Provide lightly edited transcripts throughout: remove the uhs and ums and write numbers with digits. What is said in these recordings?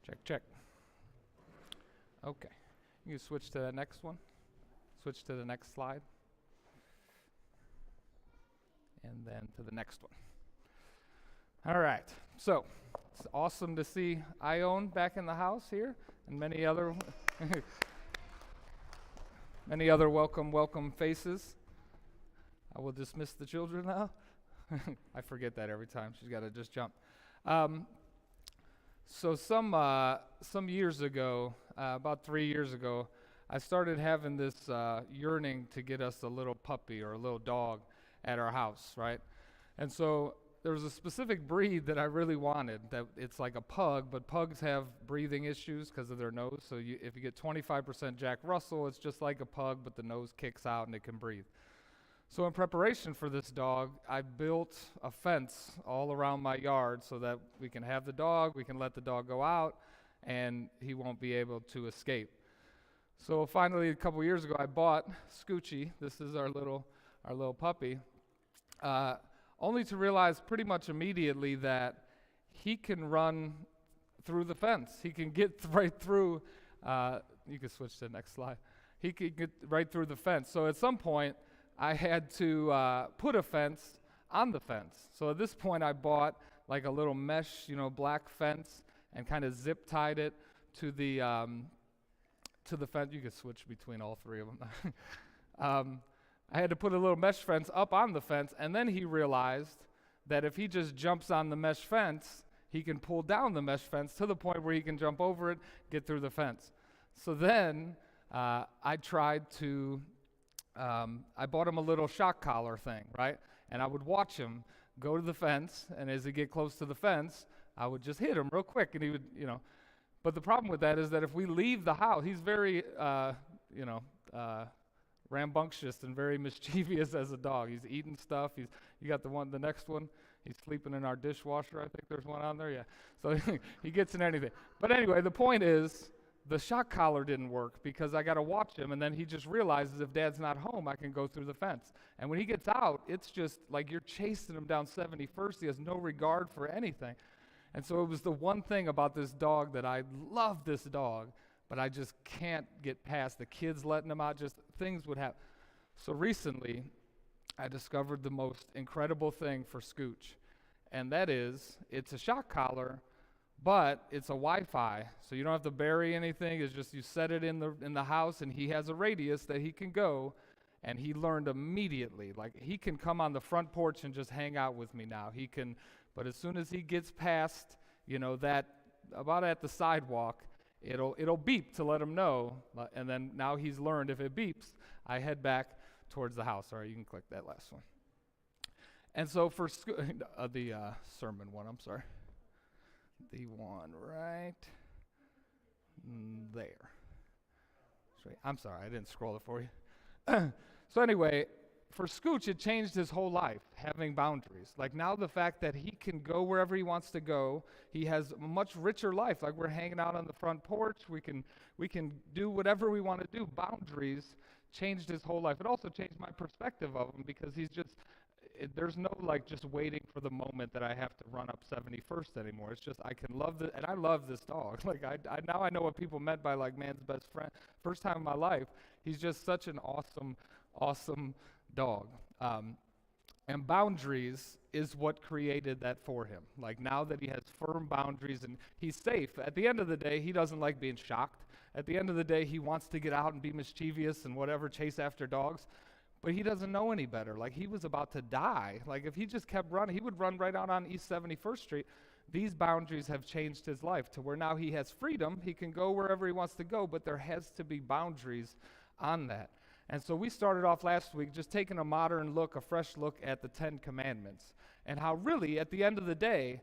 Check, check. Okay. You can switch to the next one. Switch to the next slide. And then to the next one. All right. So, it's awesome to see Ione back in the house here, and many other welcome faces. I will dismiss the children now. I forget that every time. She's got to just jump. So some years ago, about 3 years ago, I started having this yearning to get us a little puppy or a little dog at our house, right? And so there was a specific breed that I really wanted. That it's like a pug, but pugs have breathing issues because of their nose. So if you get 25% Jack Russell, it's just like a pug, but the nose kicks out and it can breathe. So in preparation for this dog, I built a fence all around my yard so that we can have the dog, we can let the dog go out, and he won't be able to escape. So finally, a couple years ago, I bought Scoochie. This is our little puppy, only to realize pretty much immediately that he can run through the fence. He can get right through. You can switch to the next slide. He can get right through the fence. So at some point, I had to put a fence on the fence. So at this point, I bought like a little mesh, black fence, and kind of zip tied it to the fence. You can switch between all three of them. I had to put a little mesh fence up on the fence, and then he realized that if he just jumps on the mesh fence, he can pull down the mesh fence to the point where he can jump over it, get through the fence. So then I tried to. I bought him a little shock collar thing, right? And I would watch him go to the fence, and as he get close to the fence, I would just hit him real quick, and he would, But the problem with that is that if we leave the house, he's very, rambunctious and very mischievous as a dog. He's eating stuff. You got the next one. He's sleeping in our dishwasher. I think there's one on there. Yeah. So he gets in anything. But anyway, the point is, the shock collar didn't work because I got to watch him, and then he just realizes if Dad's not home, I can go through the fence. And when he gets out, it's just like you're chasing him down 71st. He has no regard for anything. And so it was the one thing about this dog that I love this dog, but I just can't get past. The kids letting him out, just things would happen. So recently, I discovered the most incredible thing for Scooch, and that is it's a shock collar, but it's a Wi-Fi, so you don't have to bury anything. It's just you set it in the house, and he has a radius that he can go, and he learned immediately. Like, he can come on the front porch and just hang out with me now. He can, but as soon as he gets past, that about at the sidewalk, it'll beep to let him know, and then now he's learned if it beeps, I head back towards the house. All right, you can click that last one. And so for the sermon one, I'm sorry. The one right there. I'm sorry, I didn't scroll it for you. So anyway, for Scooch, it changed his whole life, having boundaries. Like now the fact that he can go wherever he wants to go, he has a much richer life. Like we're hanging out on the front porch, we can do whatever we want to do. Boundaries changed his whole life. It also changed my perspective of him because there's no just waiting for the moment that I have to run up 71st anymore. It's just I can love this, and I love this dog. Like now I know what people meant by like man's best friend. First time in my life, he's just such an awesome dog. And boundaries is what created that for him. Like now that he has firm boundaries and he's safe. At the end of the day, he doesn't like being shocked. At the end of the day, he wants to get out and be mischievous and whatever, chase after dogs. But he doesn't know any better. Like he was about to die. Like if he just kept running, he would run right out on East 71st Street. These boundaries have changed his life to where now he has freedom. He can go wherever he wants to go, but there has to be boundaries on that. And so we started off last week just taking a modern look, a fresh look at the 10 Commandments and how really at the end of the day,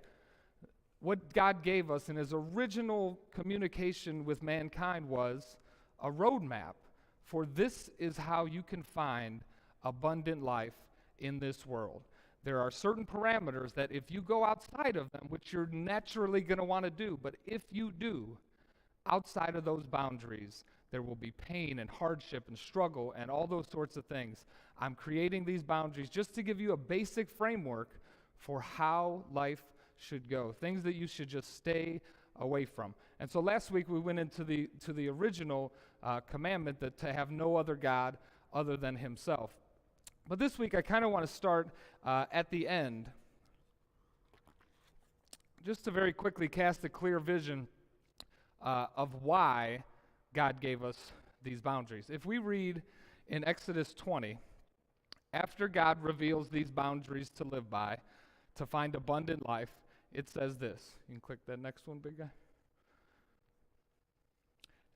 what God gave us in his original communication with mankind was a roadmap for this is how you can find abundant life in this world. There are certain parameters that if you go outside of them, which you're naturally going to want to do, but if you do, outside of those boundaries, there will be pain and hardship and struggle and all those sorts of things. I'm creating these boundaries just to give you a basic framework for how life should go. Things that you should just stay away from. And so last week we went into the original commandment that to have no other God other than himself. But this week I kind of want to start at the end, just to very quickly cast a clear vision of why God gave us these boundaries. If we read in Exodus 20, after God reveals these boundaries to live by, to find abundant life, it says this. You can click that next one, big guy.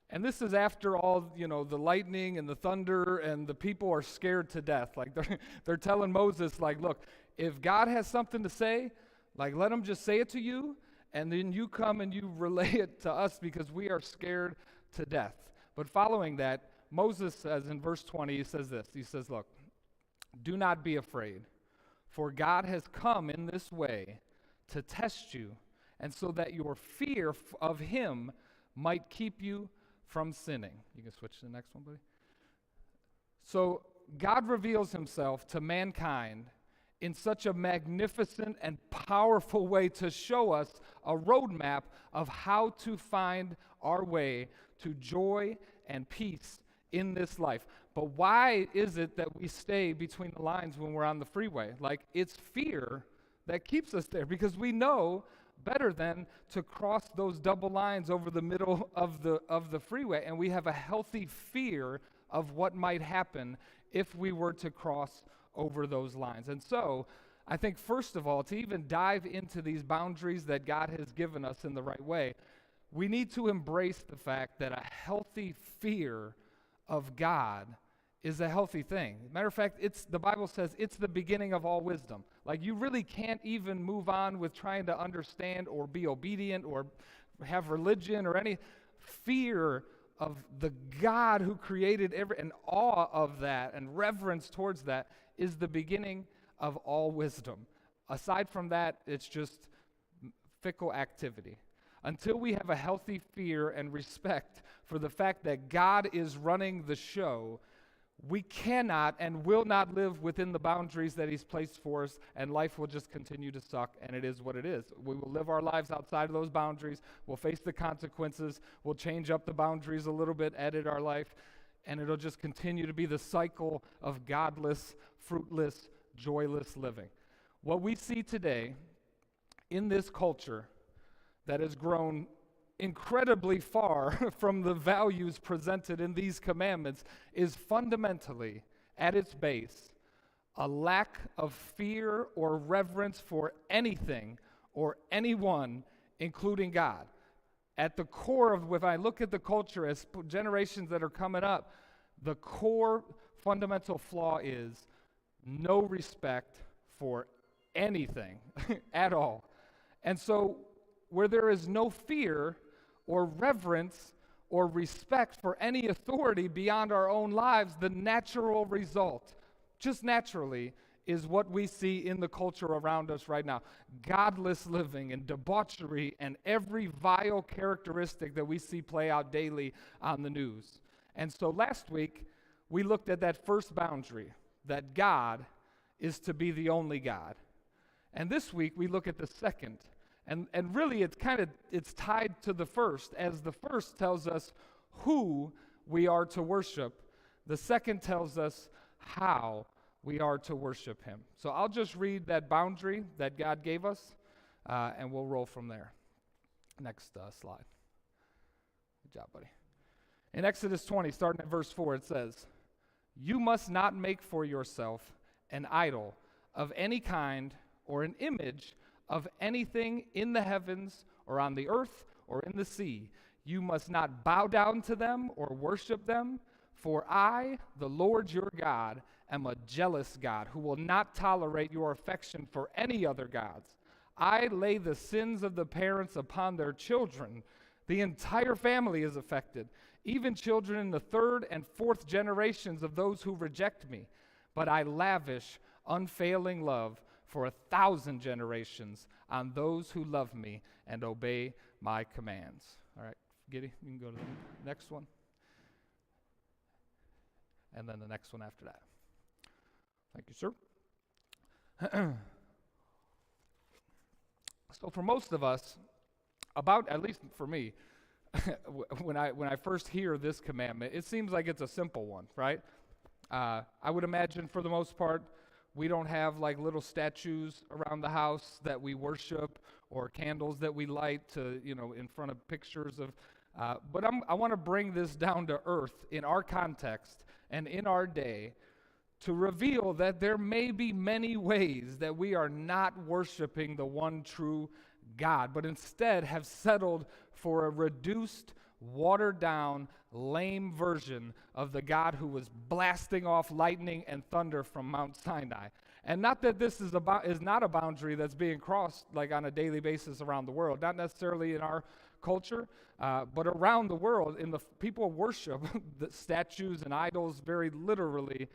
And this is after all, the lightning and the thunder, and the people are scared to death. Like they're telling Moses, like, look, if God has something to say, like, let him just say it to you, and then you come and you relay it to us because we are scared to death. But following that, Moses says in verse 20, he says this. He says, look, do not be afraid, for God has come in this way to test you, and so that your fear of him might keep you from sinning. You can switch to the next one, buddy. So God reveals himself to mankind in such a magnificent and powerful way to show us a roadmap of how to find our way to joy and peace in this life. But why is it that we stay between the lines when we're on the freeway? Like, it's fear that keeps us there, because we know better than to cross those double lines over the middle of the freeway, and we have a healthy fear of what might happen if we were to cross over those lines. And so I think, first of all, to even dive into these boundaries that God has given us in the right way, we need to embrace the fact that a healthy fear of God is a healthy thing. Matter of fact, the Bible says it's the beginning of all wisdom. Like, you really can't even move on with trying to understand or be obedient or have religion or any fear of the God who created and awe of that and reverence towards that is the beginning of all wisdom. Aside from that, it's just fickle activity. Until we have a healthy fear and respect for the fact that God is running the show, we cannot and will not live within the boundaries that he's placed for us, and life will just continue to suck, and it is what it is. We will live our lives outside of those boundaries. We'll face the consequences. We'll change up the boundaries a little bit, edit our life, and it'll just continue to be the cycle of godless, fruitless, joyless living. What we see today in this culture that has grown incredibly far from the values presented in these commandments is fundamentally, at its base, a lack of fear or reverence for anything or anyone, including God. At the core of, if I look at the culture as generations that are coming up, the core fundamental flaw is no respect for anything at all. And so where there is no fear or reverence or respect for any authority beyond our own lives, the natural result, just naturally, is what we see in the culture around us right now. Godless living and debauchery and every vile characteristic that we see play out daily on the news. And so last week, we looked at that first boundary, that God is to be the only God. And this week, we look at the second. And really, it's tied to the first, as the first tells us who we are to worship. The second tells us how we are to worship him. So I'll just read that boundary that God gave us, and we'll roll from there. Next slide. Good job, buddy. In Exodus 20, starting at verse 4, it says, "You must not make for yourself an idol of any kind or an image of anything in the heavens or on the earth or in the sea. You must not bow down to them or worship them, for I, the Lord your God, am a jealous God who will not tolerate your affection for any other gods. I lay the sins of the parents upon their children. The entire family is affected, even children in the third and fourth generations of those who reject me. But I lavish unfailing love for 1,000 generations on those who love me and obey my commands." All right, Giddy, you can go to the next one. And then the next one after that. Thank you, sir. So for most of us, about, at least for me, when I first hear this commandment, it seems like it's a simple one, right? I would imagine for the most part, we don't have like little statues around the house that we worship or candles that we light to, in front of pictures of. But I want to bring this down to earth in our context and in our day to reveal that there may be many ways that we are not worshiping the one true God, but instead have settled for a reduced, watered down, lame version of the God who was blasting off lightning and thunder from Mount Sinai. And not that this is not a boundary that's being crossed like on a daily basis around the world, not necessarily in our culture, but around the world, people worship the statues and idols very literally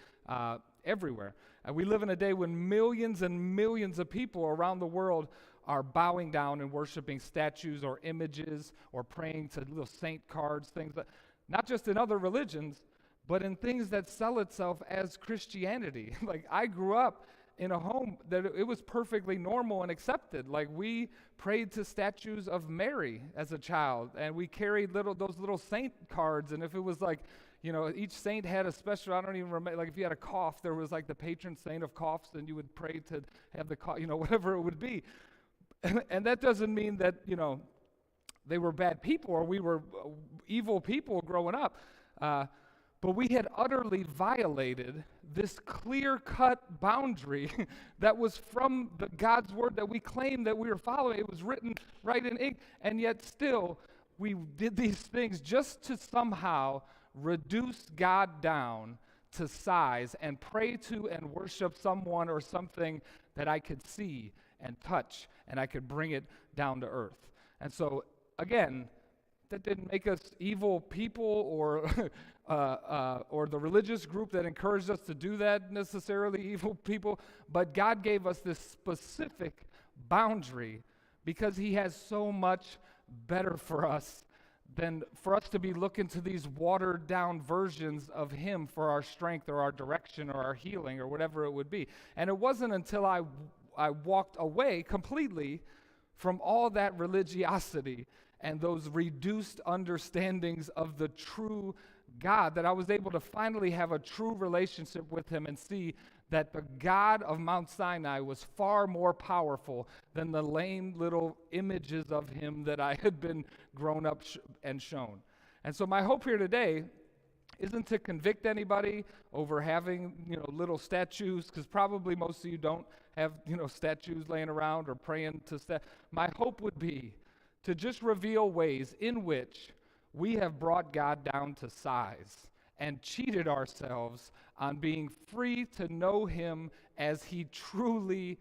everywhere. And we live in a day when millions and millions of people around the world are bowing down and worshiping statues or images or praying to little saint cards, things that, not just in other religions, but in things that sell itself as Christianity. Like, I grew up in a home that it was perfectly normal and accepted. Like, we prayed to statues of Mary as a child, and we carried those little saint cards, and if it was like, each saint had a special, I don't even remember, like if you had a cough, there was like the patron saint of coughs, and you would pray to have the cough, whatever it would be. And that doesn't mean that, they were bad people or we were evil people growing up. But we had utterly violated this clear-cut boundary that was from God's word that we claimed that we were following. It was written right in ink, and yet still we did these things just to somehow reduce God down to size and pray to and worship someone or something that I could see and touch, and I could bring it down to earth. And so, again, that didn't make us evil people or the religious group that encouraged us to do that necessarily evil people, but God gave us this specific boundary because he has so much better for us than for us to be looking to these watered down versions of him for our strength or our direction or our healing or whatever it would be. And it wasn't until I walked away completely from all that religiosity and those reduced understandings of the true God that I was able to finally have a true relationship with him and see that the God of Mount Sinai was far more powerful than the lame little images of him that I had been grown up and shown. And so my hope here today isn't to convict anybody over having, little statues, because probably most of you don't have, statues laying around or praying to My hope would be to just reveal ways in which we have brought God down to size and cheated ourselves on being free to know him as he truly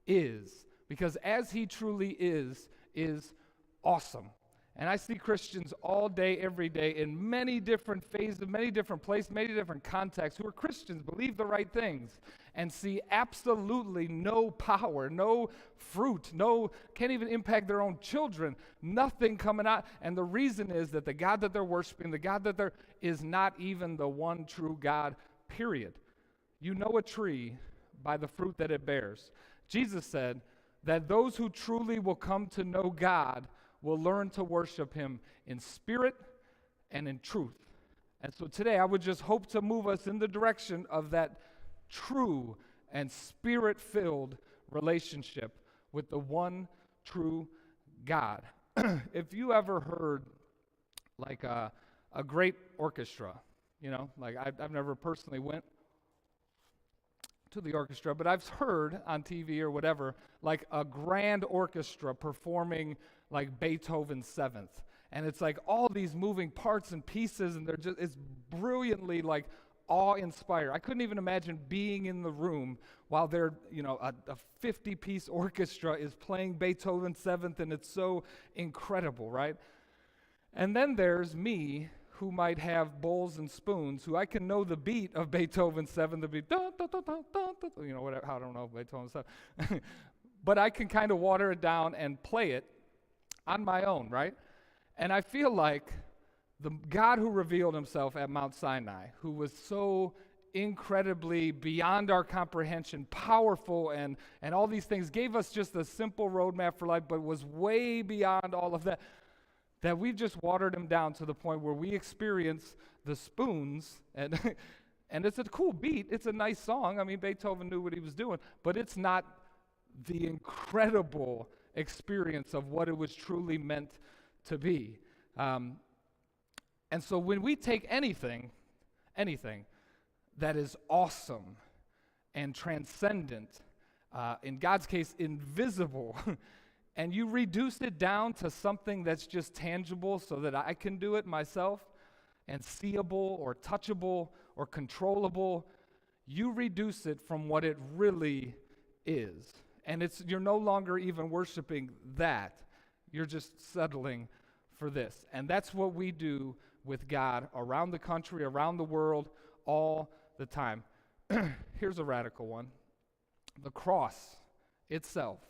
is. Because as he truly is awesome. And I see Christians all day, every day, in many different phases, many different places, many different contexts, who are Christians, believe the right things, and see absolutely no power, no fruit, can't even impact their own children, nothing coming out. And the reason is that the God that they're worshiping, the God that is not even the one true God, period. You know a tree by the fruit that it bears. Jesus said that those who truly will come to know God will learn to worship him in spirit and in truth. And so today I would just hope to move us in the direction of that true and spirit-filled relationship with the one true God. If you ever heard like a great orchestra, like I've never personally went to the orchestra, but I've heard on TV or whatever, like a grand orchestra performing like Beethoven's Seventh. And it's like all these moving parts and pieces, and it's brilliantly like awe-inspiring. I couldn't even imagine being in the room while a 50-piece orchestra is playing Beethoven's Seventh, and it's so incredible, right? And then there's me, who might have bowls and spoons, who I can know the beat of Beethoven's Seventh, the beat, whatever, I don't know Beethoven's Seventh, but I can kind of water it down and play it on my own, right? And I feel like the God who revealed himself at Mount Sinai, who was so incredibly beyond our comprehension, powerful, and all these things, gave us just a simple roadmap for life, but was way beyond all of that, that we've just watered him down to the point where we experience the spoons, and and it's a cool beat, it's a nice song. I mean, Beethoven knew what he was doing, but it's not the incredible experience of what it was truly meant to be. And so when we take anything that is awesome and transcendent, in God's case, invisible, and you reduce it down to something that's just tangible so that I can do it myself, and seeable or touchable or controllable, you reduce it from what it really is. And you're no longer even worshiping that. You're just settling for this. And that's what we do with God around the country, around the world, all the time. Here's a radical one. The cross itself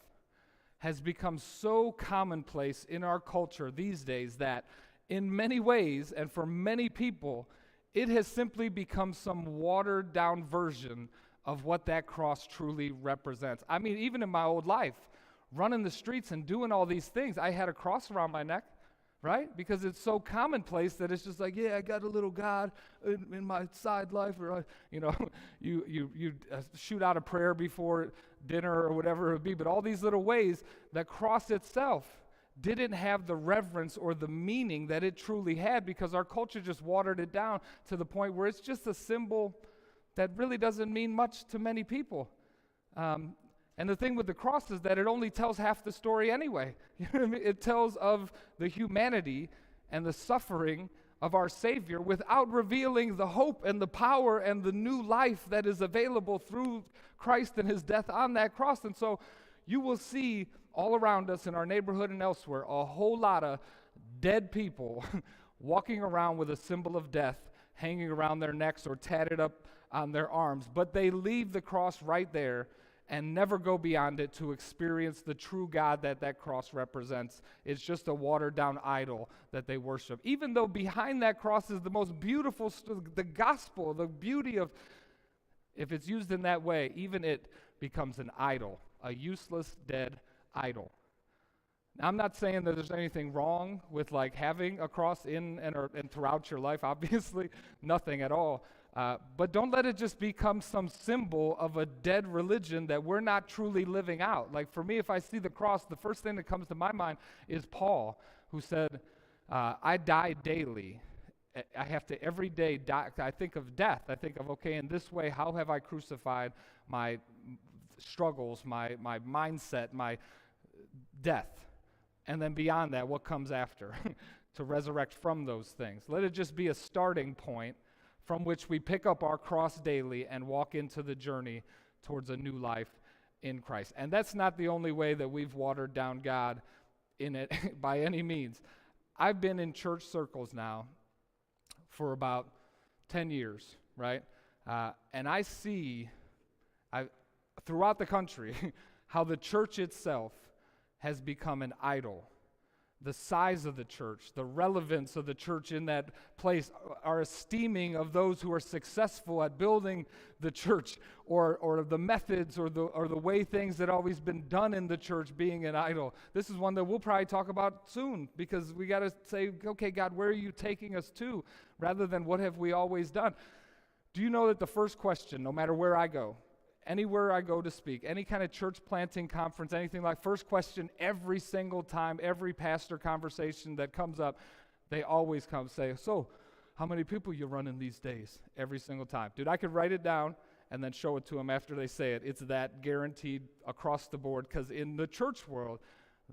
has become so commonplace in our culture these days that in many ways and for many people, it has simply become some watered down version of what that cross truly represents. I mean, even in my old life, running the streets and doing all these things, I had a cross around my neck, right? Because it's so commonplace that it's just like, yeah, I got a little God in my side life, or you shoot out a prayer before dinner or whatever it would be. But all these little ways, that cross itself didn't have the reverence or the meaning that it truly had, because our culture just watered it down to the point where it's just a symbol that really doesn't mean much to many people. And the thing with the cross is that it only tells half the story anyway. You know what I mean? It tells of the humanity and the suffering of our Savior without revealing the hope and the power and the new life that is available through Christ and his death on that cross. And so you will see all around us in our neighborhood and elsewhere a whole lot of dead people walking around with a symbol of death hanging around their necks or tatted up on their arms. But they leave the cross right there and never go beyond it to experience the true God that cross represents. It's just a watered-down idol that they worship. Even though behind that cross is the most beautiful, the gospel, the beauty of, if it's used in that way, even it becomes an idol, a useless, dead idol. Now, I'm not saying that there's anything wrong with like having a cross in and throughout your life, obviously, nothing at all. But don't let it just become some symbol of a dead religion that we're not truly living out. Like for me, if I see the cross, the first thing that comes to my mind is Paul, who said, I die daily. I have to every day die. I think of death. I think of, okay, in this way, how have I crucified my struggles, my mindset, my death? And then beyond that, what comes after? To resurrect from those things. Let it just be a starting point from which we pick up our cross daily and walk into the journey towards a new life in Christ. And that's not the only way that we've watered down God in it by any means. I've been in church circles now for about 10 years, right? And I see throughout the country how the church itself has become an idol. The size of the church, the relevance of the church in that place, our esteeming of those who are successful at building the church, or the methods or the way things that always been done in the church being an idol. This is one that we'll probably talk about soon, because we got to say, okay, God, where are you taking us to, rather than what have we always done? Do you know that the first question, no matter where I go, anywhere I go to speak, any kind of church planting conference, anything like, first question every single time, every pastor conversation that comes up, they always come say, so how many people you running these days? Every single time. Dude, I could write it down and then show it to them after they say it. It's that guaranteed across the board, because in the church world,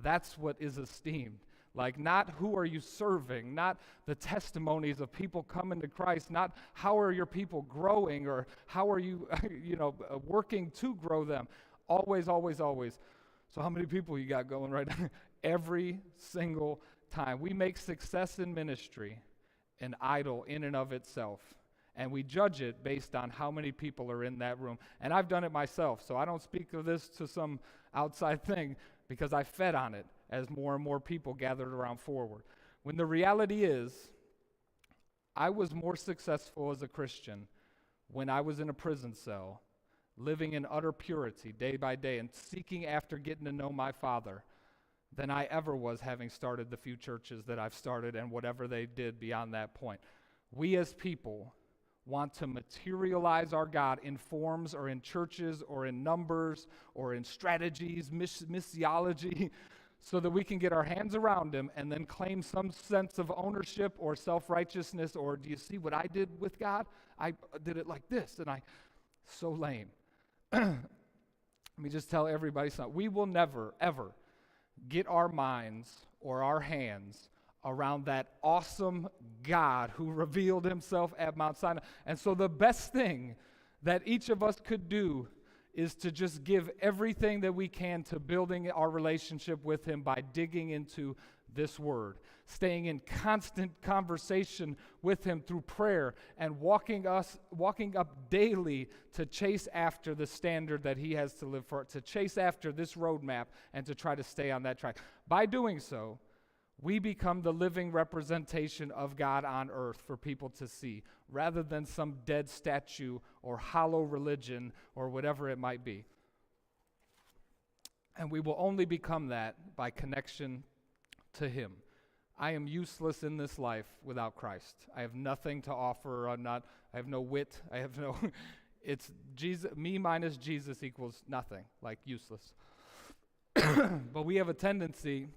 that's what is esteemed. Like, not who are you serving, not the testimonies of people coming to Christ, not how are your people growing, or how are you, working to grow them. Always, always, always. So how many people you got going right now? Every single time. We make success in ministry an idol in and of itself, and we judge it based on how many people are in that room. And I've done it myself, so I don't speak of this to some outside thing, because I fed on it as more and more people gathered around forward. When the reality is, I was more successful as a Christian when I was in a prison cell, living in utter purity day by day and seeking after getting to know my Father, than I ever was having started the few churches that I've started and whatever they did beyond that point. We as people want to materialize our God in forms or in churches or in numbers or in strategies, missiology, so that we can get our hands around him and then claim some sense of ownership or self-righteousness, or do you see what I did with God? I did it like this, and so lame. Let me just tell everybody something. We will never, ever get our minds or our hands around that awesome God who revealed himself at Mount Sinai. And so the best thing that each of us could do is to just give everything that we can to building our relationship with him by digging into this word, staying in constant conversation with him through prayer, and walking up daily to chase after the standard that he has to live for, to chase after this roadmap and to try to stay on that track. By doing so, we become the living representation of God on earth for people to see, rather than some dead statue or hollow religion or whatever it might be. And we will only become that by connection to him. I am useless in this life without Christ. I have nothing to offer. I have no wit. I have no, it's Jesus, me minus Jesus equals nothing, like useless. But we have a tendency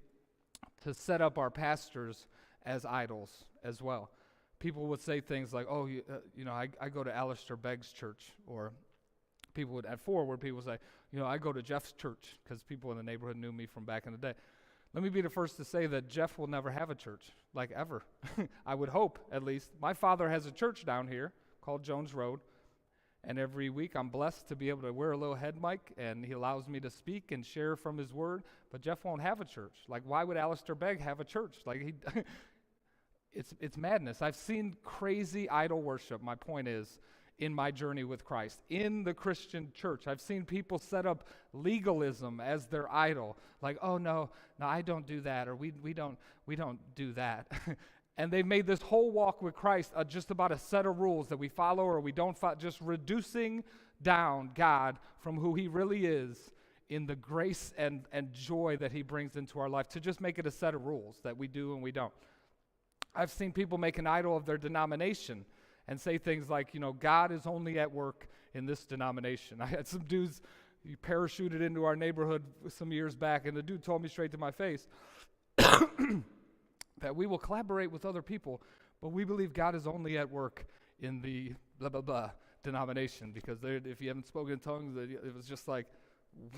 to set up our pastors as idols as well. People would say things like, oh, I go to Alistair Begg's church, or people would, at Forward, people would say, I go to Jeff's church, because people in the neighborhood knew me from back in the day. Let me be the first to say that Jeff will never have a church, like ever. I would hope, at least. My father has a church down here called Jones Road, and every week I'm blessed to be able to wear a little head mic, and he allows me to speak and share from his word, but Jeff won't have a church. Like, why would Alistair Begg have a church? Like, it's madness. I've seen crazy idol worship, my point is, in my journey with Christ. In the Christian church, I've seen people set up legalism as their idol. Like, oh, no, I don't do that, or we don't do that. And they've made this whole walk with Christ just about a set of rules that we follow or we don't follow, just reducing down God from who he really is in the grace and joy that he brings into our life, to just make it a set of rules that we do and we don't. I've seen people make an idol of their denomination and say things like, God is only at work in this denomination. I had some dudes, he parachuted into our neighborhood some years back, and the dude told me straight to my face that we will collaborate with other people, but we believe God is only at work in the blah, blah, blah denomination, because if you haven't spoken in tongues, it was just like,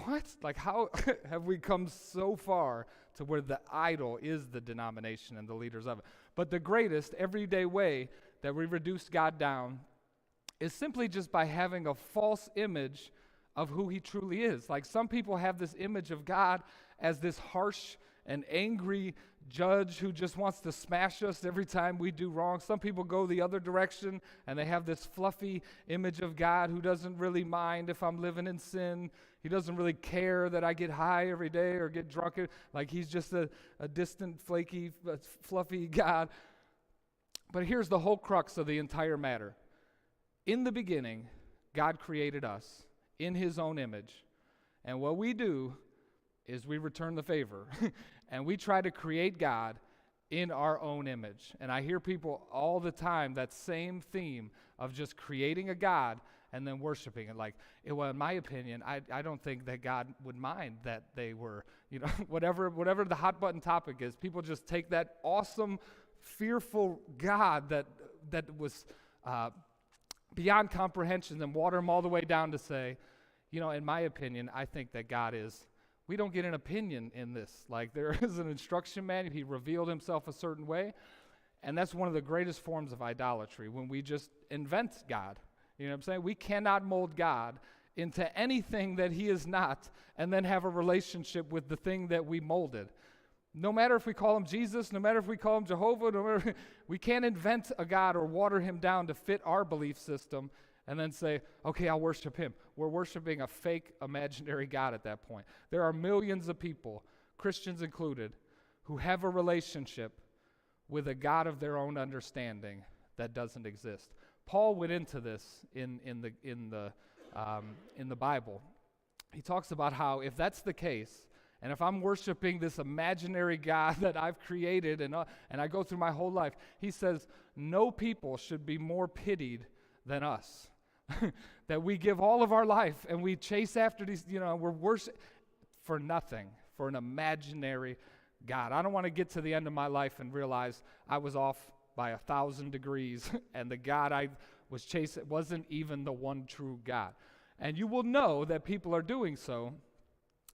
what? Like, how have we come so far to where the idol is the denomination and the leaders of it? But the greatest everyday way that we reduce God down is simply just by having a false image of who he truly is. Like, some people have this image of God as this harsh and angry judge who just wants to smash us every time we do wrong. Some people go the other direction, and they have this fluffy image of God who doesn't really mind if I'm living in sin. He doesn't really care that I get high every day or get drunk. Like, he's just a distant, flaky, fluffy God. But here's the whole crux of the entire matter. In the beginning, God created us in his own image. And what we do is we return the favor. And we try to create God in our own image. And I hear people all the time, that same theme of just creating a God and then worshiping it. Like, well, in my opinion, I don't think that God would mind that they were, whatever the hot button topic is. People just take that awesome, fearful God that was beyond comprehension and water him all the way down to say, in my opinion, I think that God is. We don't get an opinion in this. Like, there is an instruction manual. He revealed himself a certain way. And that's one of the greatest forms of idolatry, when we just invent God. You know what I'm saying? We cannot mold God into anything that he is not and then have a relationship with the thing that we molded. No matter if we call him Jesus, no matter if we call him Jehovah, we can't invent a God or water him down to fit our belief system and then say, okay, I'll worship him. We're worshiping a fake imaginary God at that point. There are millions of people, Christians included, who have a relationship with a God of their own understanding that doesn't exist. Paul went into this in the Bible. He talks about how if that's the case, and if I'm worshiping this imaginary God that I've created and I go through my whole life, he says, no people should be more pitied than us. That we give all of our life and we chase after these, we're worship for nothing, for an imaginary God. I don't want to get to the end of my life and realize I was off by 1,000 degrees and the God I was chasing wasn't even the one true God. And you will know that people are doing so,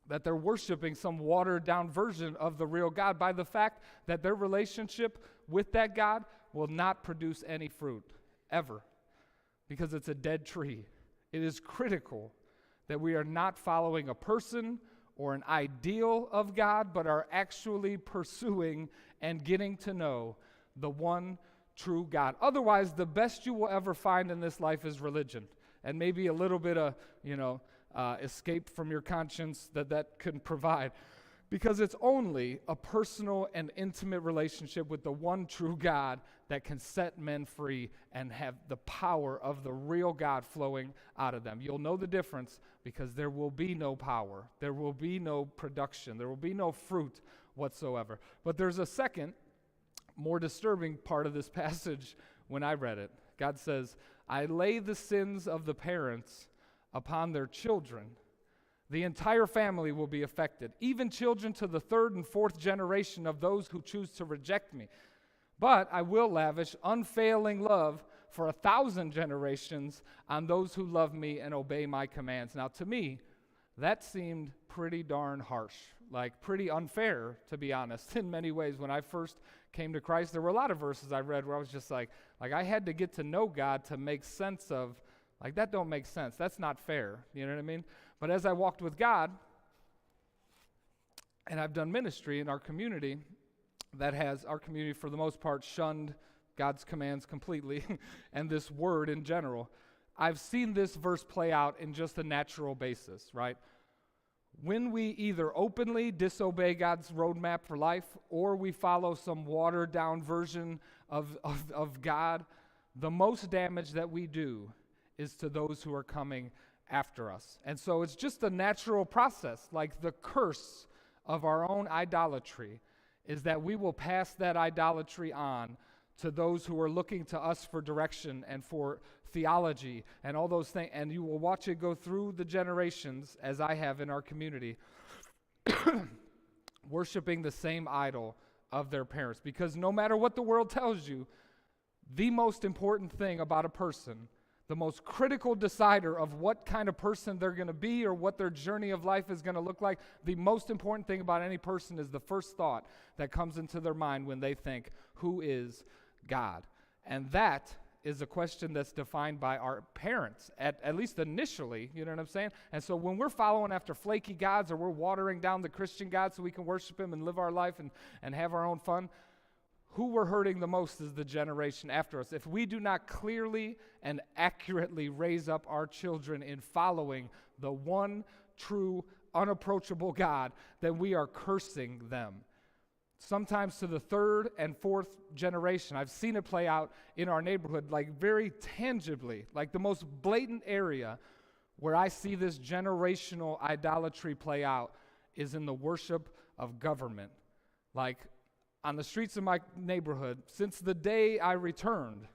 that they're worshiping some watered-down version of the real God by the fact that their relationship with that God will not produce any fruit, ever, because it's a dead tree. It is critical that we are not following a person or an ideal of God, but are actually pursuing and getting to know the one true God. Otherwise, the best you will ever find in this life is religion, and maybe a little bit of, escape from your conscience that can provide, because it's only a personal and intimate relationship with the one true God that can set men free and have the power of the real God flowing out of them. You'll know the difference because there will be no power, there will be no production, there will be no fruit whatsoever. But there's a second, more disturbing part of this passage when I read it. God says, I lay the sins of the parents upon their children. The entire family will be affected, even children to the third and fourth generation of those who choose to reject me. But I will lavish unfailing love for 1,000 generations on those who love me and obey my commands. Now, to me, that seemed pretty darn harsh, like pretty unfair, to be honest, in many ways. When I first came to Christ, there were a lot of verses I read where I was just like I had to get to know God to make sense of, that don't make sense. That's not fair. You know what I mean? But as I walked with God, and I've done ministry in our community that has, our community for the most part, shunned God's commands completely and this word in general, I've seen this verse play out in just a natural basis, right? When we either openly disobey God's roadmap for life or we follow some watered-down version of God, the most damage that we do is to those who are coming after us. And so it's just a natural process. Like the curse of our own idolatry is that we will pass that idolatry on to those who are looking to us for direction and for theology and all those things. And you will watch it go through the generations, as I have in our community, worshiping the same idol of their parents. Because no matter what the world tells you, the most important thing about a person, the most critical decider of what kind of person they're going to be or what their journey of life is going to look like, the most important thing about any person is the first thought that comes into their mind when they think, who is God? And that is a question that's defined by our parents, at least initially, you know what I'm saying? And so when we're following after flaky gods or we're watering down the Christian God so we can worship him and live our life and have our own fun, who we're hurting the most is the generation after us. If we do not clearly and accurately raise up our children in following the one true, unapproachable God, then we are cursing them. Sometimes to the third and fourth generation. I've seen it play out in our neighborhood, very tangibly, the most blatant area where I see this generational idolatry play out is in the worship of government. On the streets of my neighborhood, since the day I returned,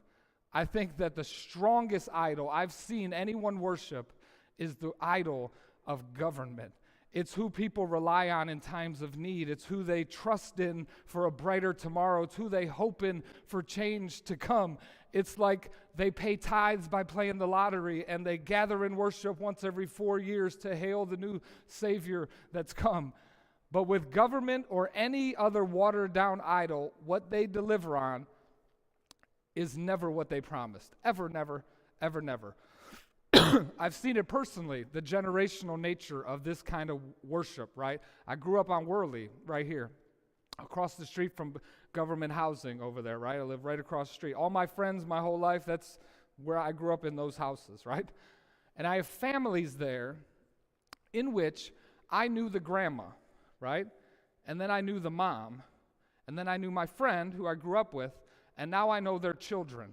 I think that the strongest idol I've seen anyone worship is the idol of government. It's who people rely on in times of need. It's who they trust in for a brighter tomorrow. It's who they hope in for change to come. It's like they pay tithes by playing the lottery, and they gather in worship once every 4 years to hail the new Savior that's come. But with government or any other watered-down idol, what they deliver on is never what they promised. Ever, never, ever, never. I've seen it personally, the generational nature of this kind of worship, right? I grew up on Worley, right here, across the street from government housing over there, right? I live right across the street. All my friends, my whole life, that's where I grew up, in those houses, right? And I have families there in which I knew the grandma, right? And then I knew the mom. And then I knew my friend who I grew up with, and now I know their children.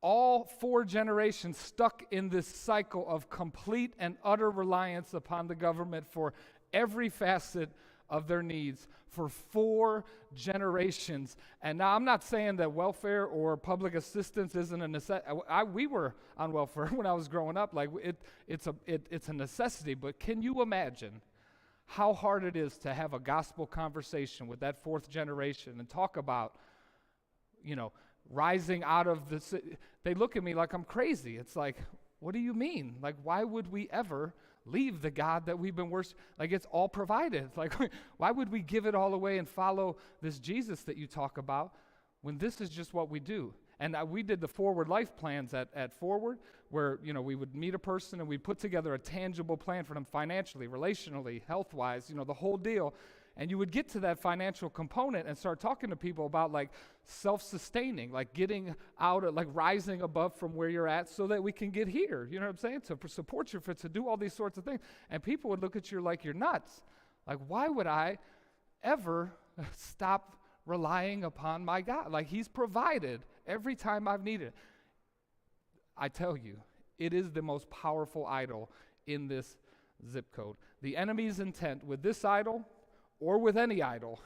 all 4 generations stuck in this cycle of complete and utter reliance upon the government for every facet of their needs for 4 generations. And now I'm not saying that welfare or public assistance isn't a necessity. We were on welfare when I was growing up. Like it's a necessity. But can you imagine how hard it is to have a gospel conversation with that 4th generation and talk about, rising out of the city? They look at me like I'm crazy. It's like, what do you mean? Like, why would we ever leave the God that we've been worshiping? Like, it's all provided. Like, why would we give it all away and follow this Jesus that you talk about when this is just what we do? And we did the Forward Life plans at Forward, where, we would meet a person and we'd put together a tangible plan for them financially, relationally, health-wise, the whole deal. And you would get to that financial component and start talking to people about like self-sustaining, like getting out of, like rising above from where you're at so that we can get here. You know what I'm saying? To support you, to do all these sorts of things. And people would look at you like you're nuts. Like, why would I ever stop relying upon my God? Like, he's provided every time I've needed it. I tell you, it is the most powerful idol in this zip code. The enemy's intent with this idol, or with any idol,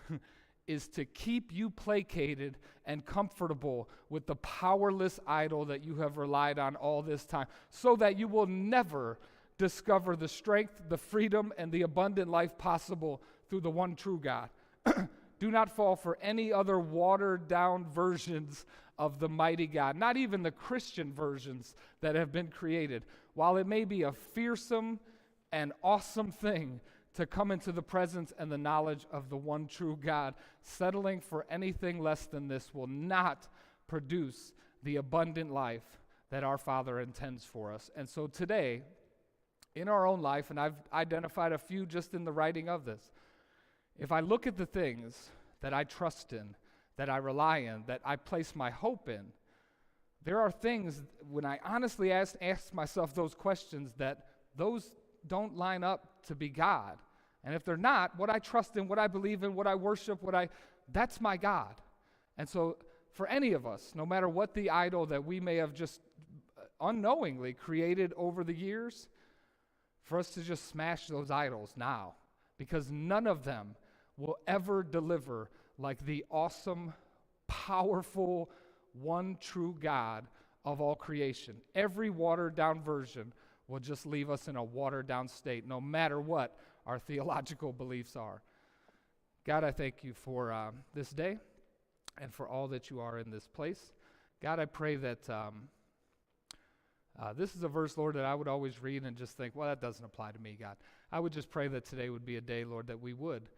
is to keep you placated and comfortable with the powerless idol that you have relied on all this time, so that you will never discover the strength, the freedom, and the abundant life possible through the one true God. Do not fall for any other watered-down versions of the mighty God, not even the Christian versions that have been created. While it may be a fearsome and awesome thing to come into the presence and the knowledge of the one true God, settling for anything less than this will not produce the abundant life that our Father intends for us. And so today, in our own life, and I've identified a few just in the writing of this, if I look at the things that I trust in, that I rely in, that I place my hope in, there are things, when I honestly ask myself those questions, that those don't line up to be God. And if they're not, what I trust in, what I believe in, what I worship, that's my God. And so for any of us, no matter what the idol that we may have just unknowingly created over the years, for us to just smash those idols now, because none of them will ever deliver like the awesome, powerful, one true God of all creation. Every watered-down version will just leave us in a watered-down state, no matter what our theological beliefs are. God, I thank you for this day and for all that you are in this place. God, I pray that this is a verse, Lord, that I would always read and just think, well, that doesn't apply to me, God. I would just pray that today would be a day, Lord, that we would